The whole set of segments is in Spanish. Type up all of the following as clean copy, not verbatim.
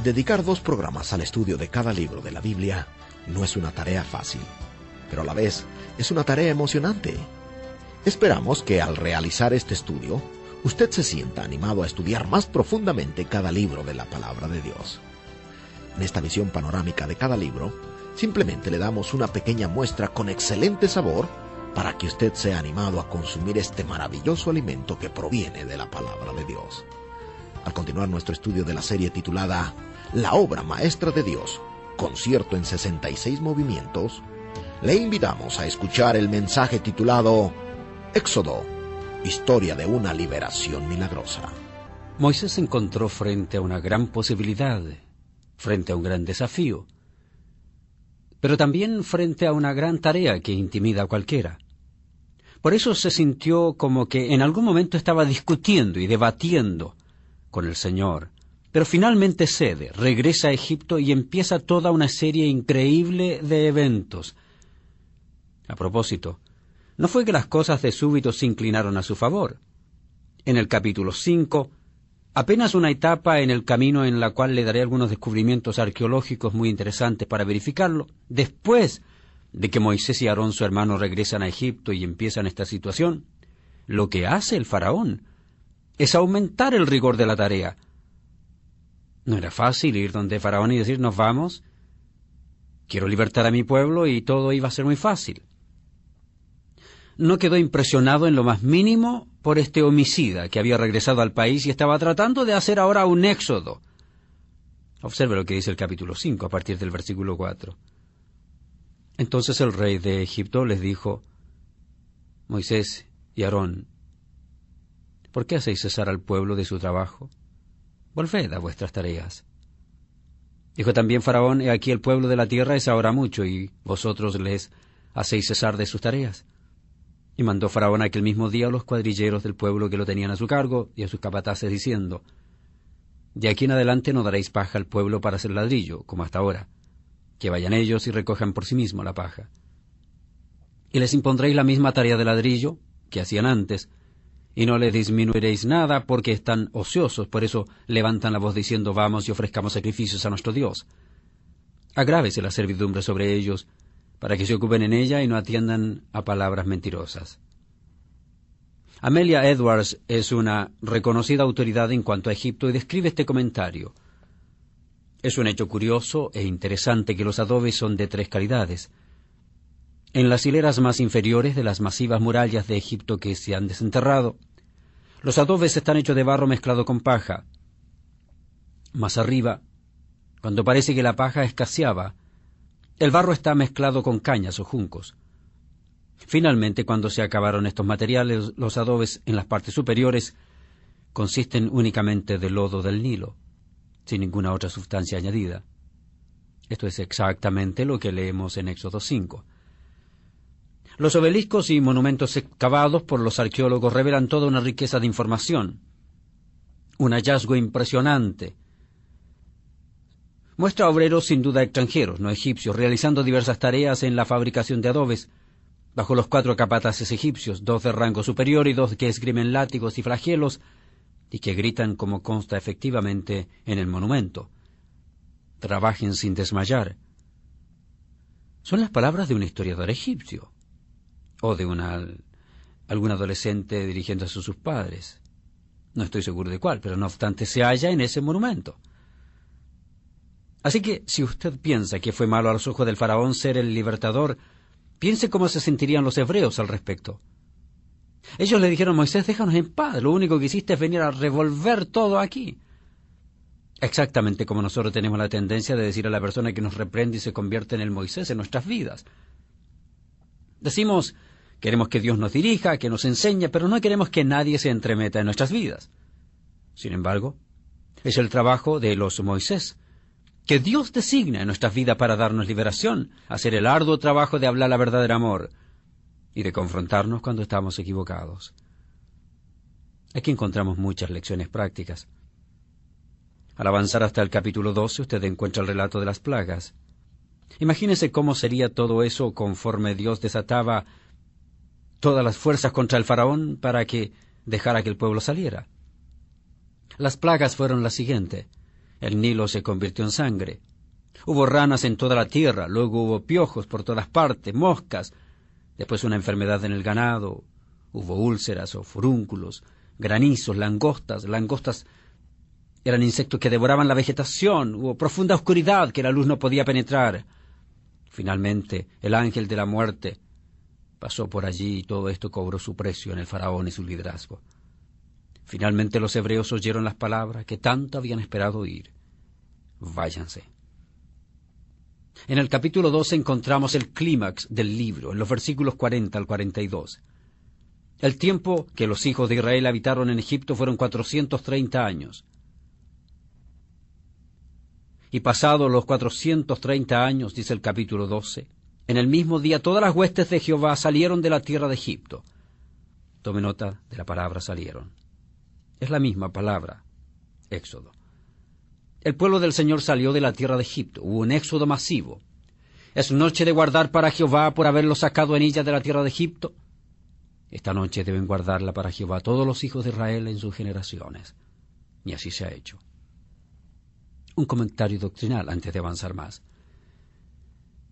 Dedicar 2 programas al estudio de cada libro de la Biblia no es una tarea fácil, pero a la vez es una tarea emocionante. Esperamos que al realizar este estudio, usted se sienta animado a estudiar más profundamente cada libro de la Palabra de Dios. En esta visión panorámica de cada libro, simplemente le damos una pequeña muestra con excelente sabor para que usted sea animado a consumir este maravilloso alimento que proviene de la Palabra de Dios. Al continuar nuestro estudio de la serie titulada La obra maestra de Dios, concierto en 66 movimientos, le invitamos a escuchar el mensaje titulado Éxodo, historia de una liberación milagrosa. Moisés se encontró frente a una gran posibilidad, frente a un gran desafío, pero también frente a una gran tarea que intimida a cualquiera. Por eso se sintió como que en algún momento estaba discutiendo y debatiendo con el Señor, pero finalmente cede, regresa a Egipto y empieza toda una serie increíble de eventos. A propósito, no fue que las cosas de súbito se inclinaron a su favor. En el capítulo 5, apenas una etapa en el camino en la cual le daré algunos descubrimientos arqueológicos muy interesantes para verificarlo, después de que Moisés y Aarón, su hermano, regresan a Egipto y empiezan esta situación, lo que hace el faraón es aumentar el rigor de la tarea. No era fácil ir donde Faraón y decir, nos vamos, quiero libertar a mi pueblo, y todo iba a ser muy fácil. No quedó impresionado en lo más mínimo por este homicida que había regresado al país y estaba tratando de hacer ahora un éxodo. Observe lo que dice el capítulo 5 a partir del versículo 4. Entonces el rey de Egipto les dijo, Moisés y Aarón, ¿por qué hacéis cesar al pueblo de su trabajo? Volved a vuestras tareas. Dijo también Faraón, he aquí el pueblo de la tierra es ahora mucho, y vosotros les hacéis cesar de sus tareas. Y mandó Faraón aquel mismo día a los cuadrilleros del pueblo que lo tenían a su cargo y a sus capataces, diciendo, de aquí en adelante no daréis paja al pueblo para hacer ladrillo, como hasta ahora, que vayan ellos y recojan por sí mismos la paja. Y les impondréis la misma tarea de ladrillo que hacían antes, y no les disminuiréis nada porque están ociosos, por eso levantan la voz diciendo, vamos y ofrezcamos sacrificios a nuestro Dios. Agrávese la servidumbre sobre ellos, para que se ocupen en ella y no atiendan a palabras mentirosas. Amelia Edwards es una reconocida autoridad en cuanto a Egipto y describe este comentario. Es un hecho curioso e interesante que los adobes son de 3 calidades. En las hileras más inferiores de las masivas murallas de Egipto que se han desenterrado, los adobes están hechos de barro mezclado con paja. Más arriba, cuando parece que la paja escaseaba, el barro está mezclado con cañas o juncos. Finalmente, cuando se acabaron estos materiales, los adobes en las partes superiores consisten únicamente de lodo del Nilo, sin ninguna otra sustancia añadida. Esto es exactamente lo que leemos en Éxodo 5. Los obeliscos y monumentos excavados por los arqueólogos revelan toda una riqueza de información. Un hallazgo impresionante. Muestra obreros sin duda extranjeros, no egipcios, realizando diversas tareas en la fabricación de adobes, bajo los 4 capataces egipcios, 2 de rango superior y 2 que esgrimen látigos y flagelos, y que gritan como consta efectivamente en el monumento. Trabajen sin desmayar. Son las palabras de un historiador egipcio, o de algún adolescente dirigiéndose a sus padres. No estoy seguro de cuál, pero no obstante se halla en ese monumento. Así que, si usted piensa que fue malo a los ojos del faraón ser el libertador, piense cómo se sentirían los hebreos al respecto. Ellos le dijeron, Moisés, déjanos en paz, lo único que hiciste es venir a revolver todo aquí. Exactamente como nosotros tenemos la tendencia de decir a la persona que nos reprende y se convierte en el Moisés en nuestras vidas. Decimos, queremos que Dios nos dirija, que nos enseñe, pero no queremos que nadie se entremeta en nuestras vidas. Sin embargo, es el trabajo de los Moisés, que Dios designa en nuestras vidas para darnos liberación, hacer el arduo trabajo de hablar la verdad del amor y de confrontarnos cuando estamos equivocados. Aquí encontramos muchas lecciones prácticas. Al avanzar hasta el capítulo 12, usted encuentra el relato de las plagas. Imagínese cómo sería todo eso conforme Dios desataba todas las fuerzas contra el faraón para que dejara que el pueblo saliera. Las plagas fueron las siguientes. El Nilo se convirtió en sangre. Hubo ranas en toda la tierra, luego hubo piojos por todas partes, moscas, después una enfermedad en el ganado, hubo úlceras o furúnculos, granizos, langostas. Langostas eran insectos que devoraban la vegetación, hubo profunda oscuridad que la luz no podía penetrar. Finalmente, el ángel de la muerte pasó por allí y todo esto cobró su precio en el faraón y su liderazgo. Finalmente los hebreos oyeron las palabras que tanto habían esperado oír. Váyanse. En el capítulo 12 encontramos el clímax del libro, en los versículos 40 al 42. El tiempo que los hijos de Israel habitaron en Egipto fueron 430 años. Y pasados los 430 años, dice el capítulo 12, en el mismo día todas las huestes de Jehová salieron de la tierra de Egipto. Tome nota de la palabra salieron. Es la misma palabra, Éxodo. El pueblo del Señor salió de la tierra de Egipto. Hubo un éxodo masivo. ¿Es noche de guardar para Jehová por haberlo sacado en ella de la tierra de Egipto? Esta noche deben guardarla para Jehová todos los hijos de Israel en sus generaciones. Y así se ha hecho. Un comentario doctrinal antes de avanzar más.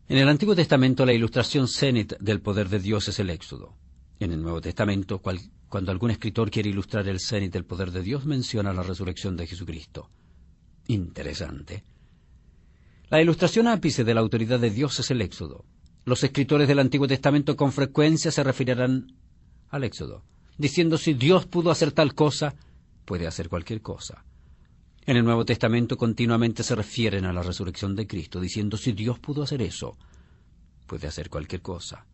En el Antiguo Testamento la ilustración cenit del poder de Dios es el Éxodo. En el Nuevo Testamento, cuando algún escritor quiere ilustrar el cenit del poder de Dios, menciona la resurrección de Jesucristo. Interesante. La ilustración ápice de la autoridad de Dios es el Éxodo. Los escritores del Antiguo Testamento con frecuencia se referirán al Éxodo, diciendo si Dios pudo hacer tal cosa, puede hacer cualquier cosa. En el Nuevo Testamento continuamente se refieren a la resurrección de Cristo, diciendo si Dios pudo hacer eso, puede hacer cualquier cosa.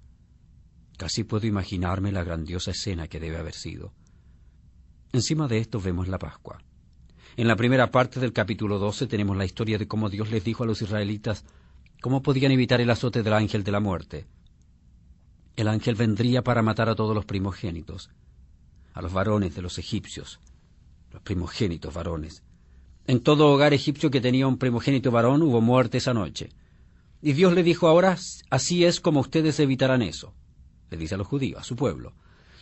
Casi puedo imaginarme la grandiosa escena que debe haber sido. Encima de esto vemos la Pascua. En la primera parte del capítulo 12 tenemos la historia de cómo Dios les dijo a los israelitas cómo podían evitar el azote del ángel de la muerte. El ángel vendría para matar a todos los primogénitos, a los varones de los egipcios, los primogénitos varones. En todo hogar egipcio que tenía un primogénito varón hubo muerte esa noche. Y Dios le dijo: ahora así es como ustedes evitarán eso. Le dice a los judíos, a su pueblo: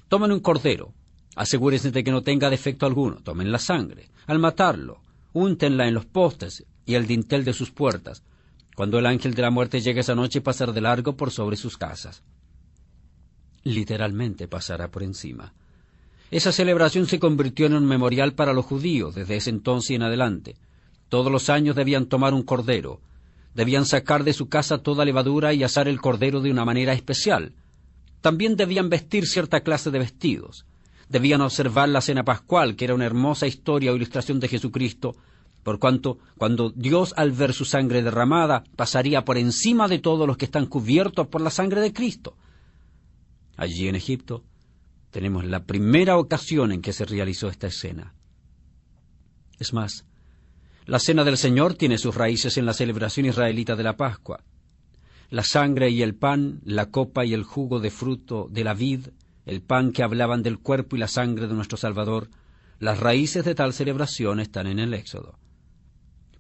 tomen un cordero, asegúrense de que no tenga defecto alguno, tomen la sangre. Al matarlo, úntenla en los postes y el dintel de sus puertas. Cuando el ángel de la muerte llegue esa noche, pasará de largo por sobre sus casas. Literalmente pasará por encima. Esa celebración se convirtió en un memorial para los judíos desde ese entonces en adelante. Todos los años debían tomar un cordero. Debían sacar de su casa toda levadura y asar el cordero de una manera especial. También debían vestir cierta clase de vestidos. Debían observar la cena pascual, que era una hermosa historia o ilustración de Jesucristo, por cuanto, cuando Dios, al ver su sangre derramada, pasaría por encima de todos los que están cubiertos por la sangre de Cristo. Allí en Egipto tenemos la primera ocasión en que se realizó esta escena. Es más, la cena del Señor tiene sus raíces en la celebración israelita de la Pascua. La sangre y el pan, la copa y el jugo de fruto de la vid, el pan que hablaban del cuerpo y la sangre de nuestro Salvador, las raíces de tal celebración están en el Éxodo.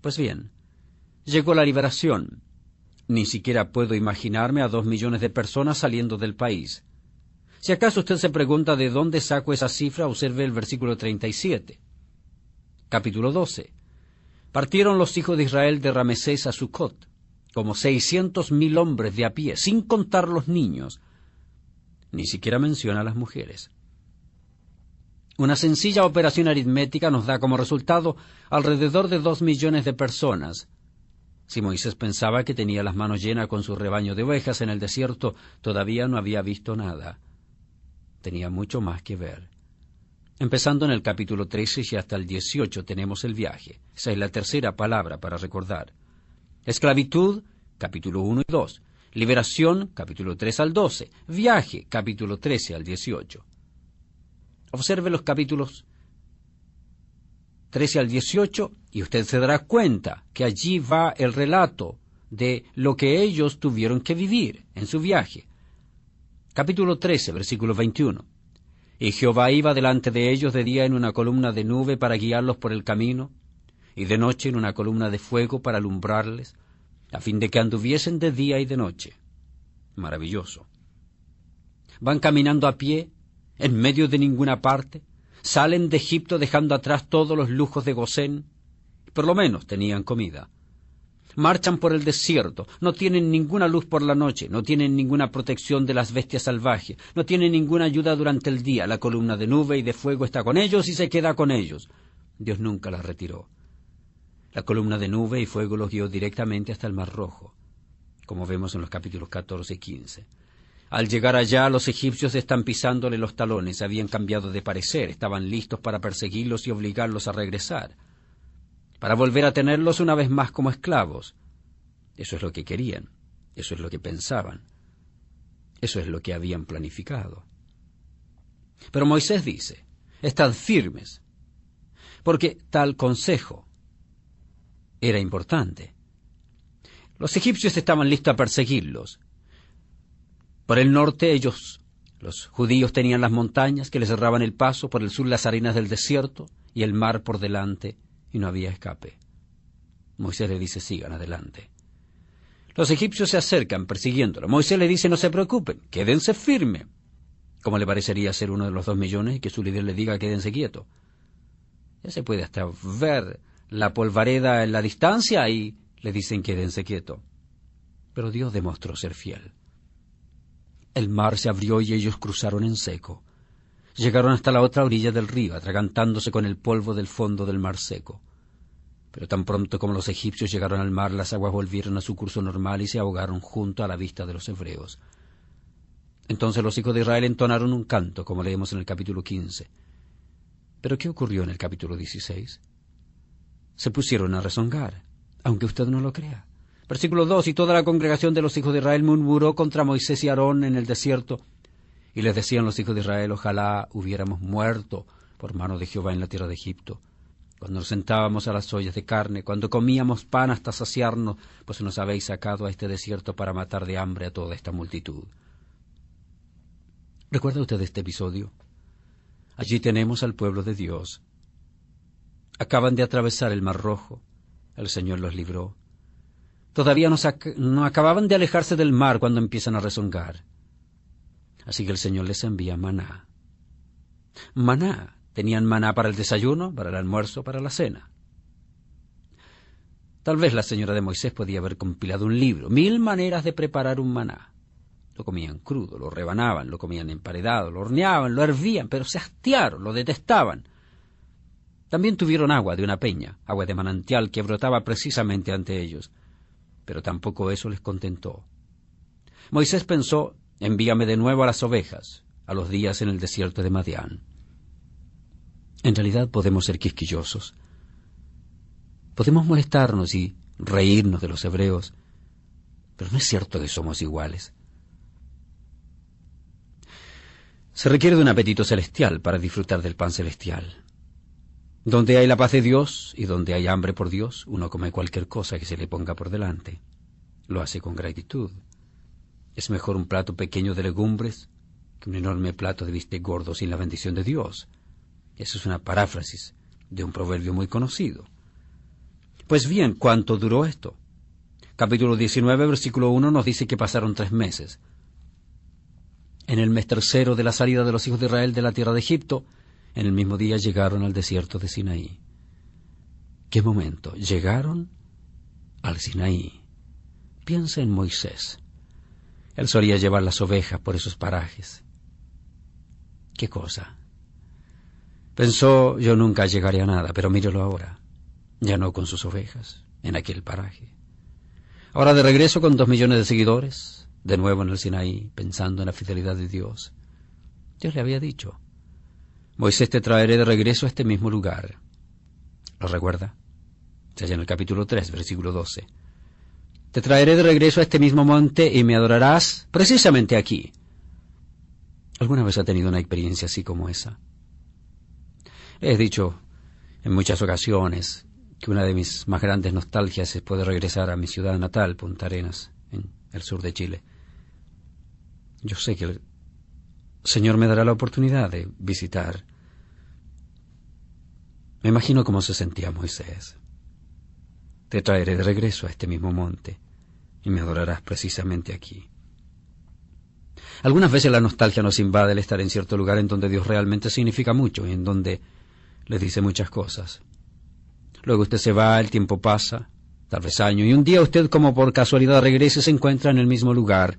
Pues bien, llegó la liberación. Ni siquiera puedo imaginarme a 2 millones de personas saliendo del país. Si acaso usted se pregunta de dónde saco esa cifra, observe el versículo 37. Capítulo 12. Partieron los hijos de Israel de Ramesés a Sucot, como 600,000 hombres de a pie, sin contar los niños. Ni siquiera menciona a las mujeres. Una sencilla operación aritmética nos da como resultado alrededor de 2 millones de personas. Si Moisés pensaba que tenía las manos llenas con su rebaño de ovejas en el desierto, todavía no había visto nada. Tenía mucho más que ver. Empezando en el capítulo 13 y hasta el 18 tenemos el viaje. Esa es la tercera palabra para recordar. Esclavitud, capítulo 1 y 2. Liberación, capítulo 3 al 12. Viaje, capítulo 13 al 18. Observe los capítulos 13 al 18 y usted se dará cuenta que allí va el relato de lo que ellos tuvieron que vivir en su viaje. Capítulo 13, versículo 21. Y Jehová iba delante de ellos de día en una columna de nube para guiarlos por el camino, y de noche en una columna de fuego para alumbrarles, a fin de que anduviesen de día y de noche. Maravilloso. Van caminando a pie, en medio de ninguna parte, salen de Egipto dejando atrás todos los lujos de Gosén, Por lo menos tenían comida. Marchan por el desierto, no tienen ninguna luz por la noche, no tienen ninguna protección de las bestias salvajes, no tienen ninguna ayuda durante el día. La columna de nube y de fuego está con ellos y se queda con ellos. Dios nunca la retiró. La columna de nube y fuego los guió directamente hasta el Mar Rojo, como vemos en los capítulos 14 y 15. Al llegar allá, los egipcios están pisándole los talones, habían cambiado de parecer, estaban listos para perseguirlos y obligarlos a regresar, para volver a tenerlos una vez más como esclavos. Eso es lo que querían, eso es lo que pensaban, eso es lo que habían planificado. Pero Moisés dice, estad firmes, porque tal consejo era importante. Los egipcios estaban listos a perseguirlos. Por el norte los judíos tenían las montañas que les cerraban el paso, por el sur las arenas del desierto y el mar por delante, y no había escape. Moisés le dice, sigan adelante. Los egipcios se acercan persiguiéndolo. Moisés le dice, no se preocupen, quédense firmes. ¿Cómo le parecería ser uno de los 2 millones y que su líder le diga, quédense quietos? Ya se puede hasta ver la polvareda en la distancia y le dicen, quédense quietos. Pero Dios demostró ser fiel. El mar se abrió y ellos cruzaron en seco. Llegaron hasta la otra orilla del río, atragantándose con el polvo del fondo del mar seco. Pero tan pronto como los egipcios llegaron al mar, las aguas volvieron a su curso normal y se ahogaron junto a la vista de los hebreos. Entonces los hijos de Israel entonaron un canto, como leemos en el capítulo 15. ¿Pero qué ocurrió en el capítulo 16? Se pusieron a rezongar, aunque usted no lo crea. Versículo 2, y toda la congregación de los hijos de Israel murmuró contra Moisés y Aarón en el desierto, y les decían los hijos de Israel, ojalá hubiéramos muerto por mano de Jehová en la tierra de Egipto, cuando nos sentábamos a las ollas de carne, cuando comíamos pan hasta saciarnos, pues nos habéis sacado a este desierto para matar de hambre a toda esta multitud. ¿Recuerda usted este episodio? Allí tenemos al pueblo de Dios. Acaban de atravesar el Mar Rojo, el Señor los libró. Todavía no acababan de alejarse del mar cuando empiezan a rezongar. Así que el Señor les envía maná. Maná. Tenían maná para el desayuno, para el almuerzo, para la cena. Tal vez la señora de Moisés podía haber compilado un libro, 1000 maneras de preparar un maná. Lo comían crudo, lo rebanaban, lo comían emparedado, lo horneaban, lo hervían, pero se hastiaron, lo detestaban. También tuvieron agua de una peña, agua de manantial que brotaba precisamente ante ellos. Pero tampoco eso les contentó. Moisés pensó, envíame de nuevo a las ovejas, a los días en el desierto de Madián. En realidad podemos ser quisquillosos. Podemos molestarnos y reírnos de los hebreos, pero no es cierto que somos iguales. Se requiere de un apetito celestial para disfrutar del pan celestial. Donde hay la paz de Dios y donde hay hambre por Dios, uno come cualquier cosa que se le ponga por delante. Lo hace con gratitud. Es mejor un plato pequeño de legumbres que un enorme plato de bistec gordo sin la bendición de Dios. Eso es una paráfrasis de un proverbio muy conocido. Pues bien, ¿cuánto duró esto? Capítulo 19, versículo 1 nos dice que pasaron 3 meses. En el mes tercero de la salida de los hijos de Israel de la tierra de Egipto, en el mismo día llegaron al desierto de Sinaí. ¿Qué momento? Llegaron al Sinaí. Piensa en Moisés. Él solía llevar las ovejas por esos parajes. ¿Qué cosa? Pensó, yo nunca llegaré a nada, pero mírelo ahora. Ya no con sus ovejas, en aquel paraje. Ahora de regreso con 2 millones de seguidores, de nuevo en el Sinaí, pensando en la fidelidad de Dios. Dios le había dicho, Moisés, te traeré de regreso a este mismo lugar. ¿Lo recuerda? Se halla en el capítulo 3, versículo 12. Te traeré de regreso a este mismo monte y me adorarás precisamente aquí. ¿Alguna vez ha tenido una experiencia así como esa? He dicho en muchas ocasiones que una de mis más grandes nostalgias es poder regresar a mi ciudad natal, Punta Arenas, en el sur de Chile. Yo sé que el Señor me dará la oportunidad de visitar. Me imagino cómo se sentía Moisés. Te traeré de regreso a este mismo monte y me adorarás precisamente aquí. Algunas veces la nostalgia nos invade el estar en cierto lugar en donde Dios realmente significa mucho y en donde le dice muchas cosas. Luego usted se va, el tiempo pasa, tal vez años, y un día usted, como por casualidad, regresa y se encuentra en el mismo lugar,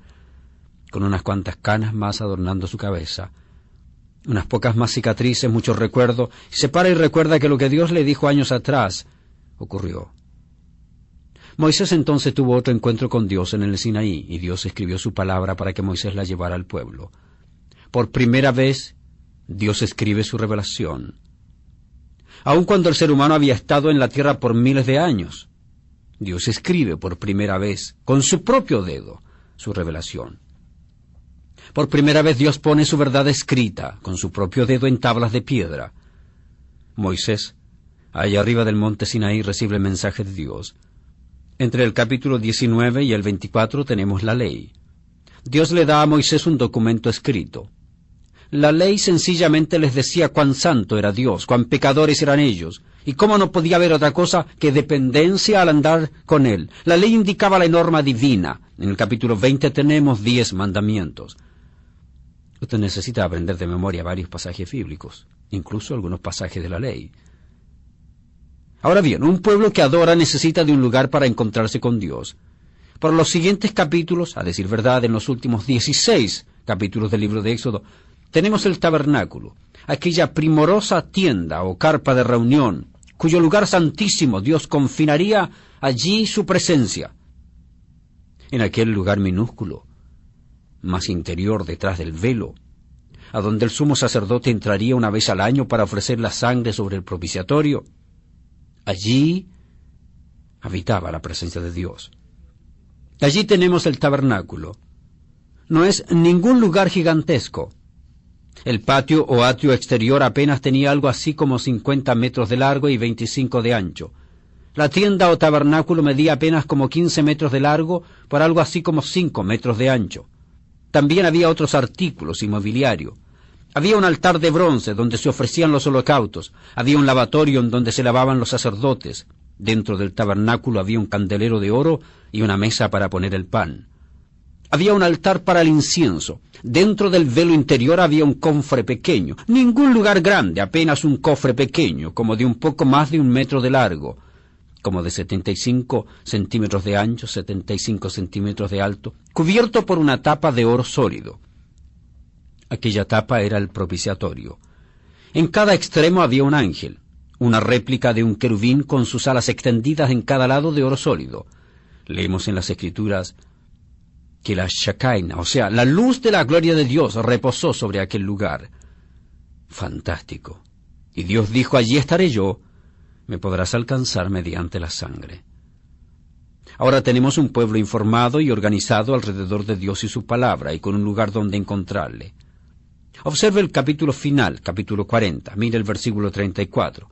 con unas cuantas canas más adornando su cabeza, unas pocas más cicatrices, muchos recuerdos, y se para y recuerda que lo que Dios le dijo años atrás ocurrió. Moisés entonces tuvo otro encuentro con Dios en el Sinaí, y Dios escribió su palabra para que Moisés la llevara al pueblo. Por primera vez, Dios escribe su revelación. Aun cuando el ser humano había estado en la tierra por miles de años, Dios escribe por primera vez, con su propio dedo, su revelación. Por primera vez Dios pone su verdad escrita, con su propio dedo en tablas de piedra. Moisés, allá arriba del monte Sinaí, recibe el mensaje de Dios. Entre el capítulo 19 y el 24 tenemos la ley. Dios le da a Moisés un documento escrito. La ley sencillamente les decía cuán santo era Dios, cuán pecadores eran ellos, y cómo no podía haber otra cosa que dependencia al andar con Él. La ley indicaba la norma divina. En el capítulo 20 tenemos 10 mandamientos. Usted necesita aprender de memoria varios pasajes bíblicos, incluso algunos pasajes de la ley. Ahora bien, un pueblo que adora necesita de un lugar para encontrarse con Dios. Por los siguientes capítulos, a decir verdad, en los últimos 16 capítulos del libro de Éxodo, tenemos el tabernáculo, aquella primorosa tienda o carpa de reunión, cuyo lugar santísimo Dios confinaría allí su presencia. En aquel lugar minúsculo, más interior detrás del velo, a donde el sumo sacerdote entraría una vez al año para ofrecer la sangre sobre el propiciatorio, allí habitaba la presencia de Dios. Allí tenemos el tabernáculo. No es ningún lugar gigantesco. El patio o atrio exterior apenas tenía algo así como 50 metros de largo y 25 de ancho. La tienda o tabernáculo medía apenas como 15 metros de largo por algo así como 5 metros de ancho. También había otros artículos y mobiliario. Había un altar de bronce donde se ofrecían los holocaustos. Había un lavatorio en donde se lavaban los sacerdotes. Dentro del tabernáculo había un candelero de oro y una mesa para poner el pan. Había un altar para el incienso. Dentro del velo interior había un cofre pequeño. Ningún lugar grande, apenas un cofre pequeño, como de un poco más de 1 metro de largo, como de 75 centímetros de ancho, 75 centímetros de alto, cubierto por una tapa de oro sólido. Aquella tapa era el propiciatorio. En cada extremo había un ángel, una réplica de un querubín con sus alas extendidas en cada lado de oro sólido. Leemos en las Escrituras que la Shekinah, o sea, la luz de la gloria de Dios, reposó sobre aquel lugar. Fantástico. Y Dios dijo, allí estaré yo, me podrás alcanzar mediante la sangre. Ahora tenemos un pueblo informado y organizado alrededor de Dios y su palabra, y con un lugar donde encontrarle. Observe el capítulo final, capítulo 40, mire el versículo 34.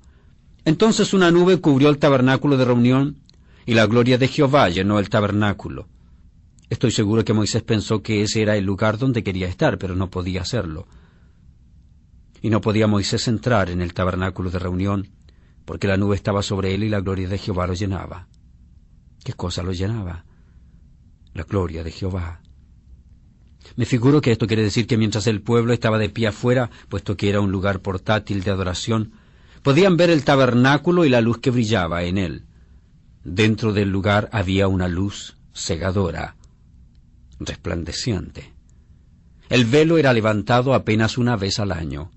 Entonces una nube cubrió el tabernáculo de reunión, y la gloria de Jehová llenó el tabernáculo. Estoy seguro que Moisés pensó que ese era el lugar donde quería estar, pero no podía hacerlo. Y no podía Moisés entrar en el tabernáculo de reunión, porque la nube estaba sobre él y la gloria de Jehová lo llenaba. ¿Qué cosa lo llenaba? La gloria de Jehová. Me figuro que esto quiere decir que mientras el pueblo estaba de pie afuera, puesto que era un lugar portátil de adoración, podían ver el tabernáculo y la luz que brillaba en él. Dentro del lugar había una luz cegadora, resplandeciente. El velo era levantado apenas una vez al año.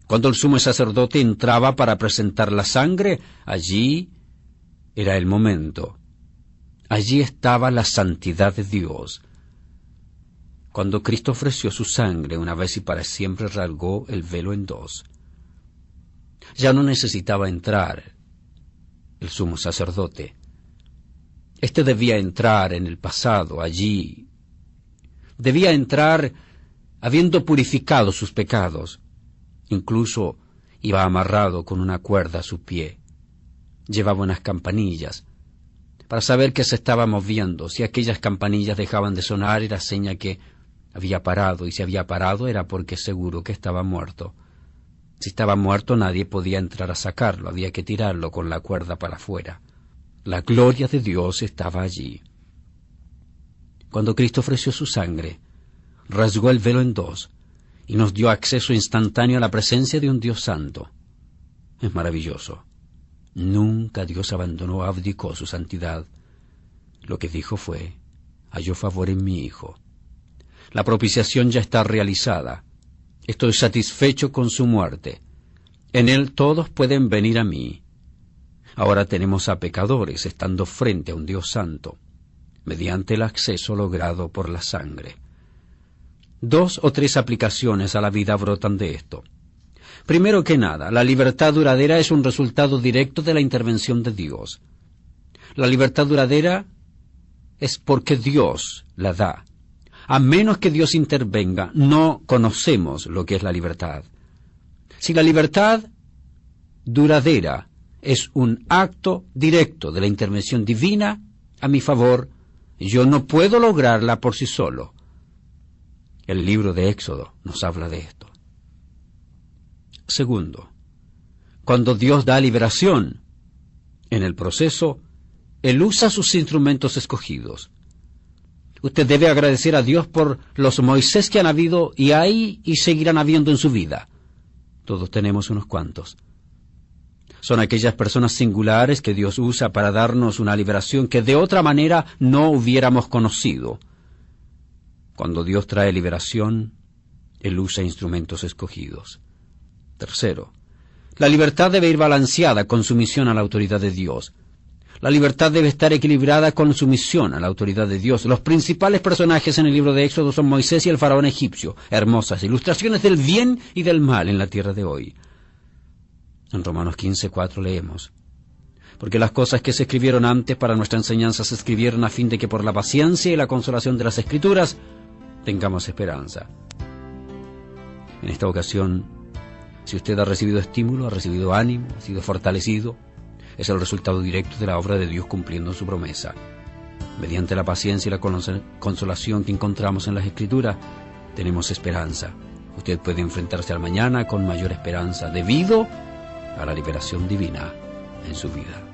Cuando el sumo sacerdote entraba para presentar la sangre, allí era el momento. Allí estaba la santidad de Dios. Cuando Cristo ofreció su sangre una vez y para siempre, rasgó el velo en dos. Ya no necesitaba entrar el sumo sacerdote. Este debía entrar en el pasado, allí. Debía entrar habiendo purificado sus pecados. Incluso iba amarrado con una cuerda a su pie. Llevaba unas campanillas para saber que se estaba moviendo. Si aquellas campanillas dejaban de sonar, era seña que había parado, y si había parado era porque seguro que estaba muerto. Si estaba muerto, nadie podía entrar a sacarlo, había que tirarlo con la cuerda para afuera. La gloria de Dios estaba allí. Cuando Cristo ofreció su sangre, rasgó el velo en dos y nos dio acceso instantáneo a la presencia de un Dios santo. Es maravilloso. Nunca Dios abandonó o abdicó su santidad. Lo que dijo fue: halló favor en mi Hijo. La propiciación ya está realizada. Estoy satisfecho con su muerte. En él todos pueden venir a mí. Ahora tenemos a pecadores estando frente a un Dios santo, mediante el acceso logrado por la sangre. 2 o 3 aplicaciones a la vida brotan de esto. Primero que nada, la libertad duradera es un resultado directo de la intervención de Dios. La libertad duradera es porque Dios la da. A menos que Dios intervenga, no conocemos lo que es la libertad. Si la libertad duradera es un acto directo de la intervención divina a mi favor, yo no puedo lograrla por sí solo. El libro de Éxodo nos habla de esto. Segundo, cuando Dios da liberación, en el proceso, Él usa sus instrumentos escogidos. Usted debe agradecer a Dios por los Moisés que han habido y hay y seguirán habiendo en su vida. Todos tenemos unos cuantos. Son aquellas personas singulares que Dios usa para darnos una liberación que de otra manera no hubiéramos conocido. Cuando Dios trae liberación, Él usa instrumentos escogidos. Tercero, la libertad debe ir balanceada con sumisión a la autoridad de Dios. La libertad debe estar equilibrada con sumisión a la autoridad de Dios. Los principales personajes en el libro de Éxodo son Moisés y el faraón egipcio, hermosas ilustraciones del bien y del mal en la tierra de hoy. En Romanos 15:4 leemos: porque las cosas que se escribieron antes para nuestra enseñanza se escribieron a fin de que por la paciencia y la consolación de las Escrituras tengamos esperanza. En esta ocasión, si usted ha recibido estímulo, ha recibido ánimo, ha sido fortalecido, es el resultado directo de la obra de Dios cumpliendo su promesa. Mediante la paciencia y la consolación que encontramos en las Escrituras, tenemos esperanza. Usted puede enfrentarse al mañana con mayor esperanza debido a la liberación divina en su vida.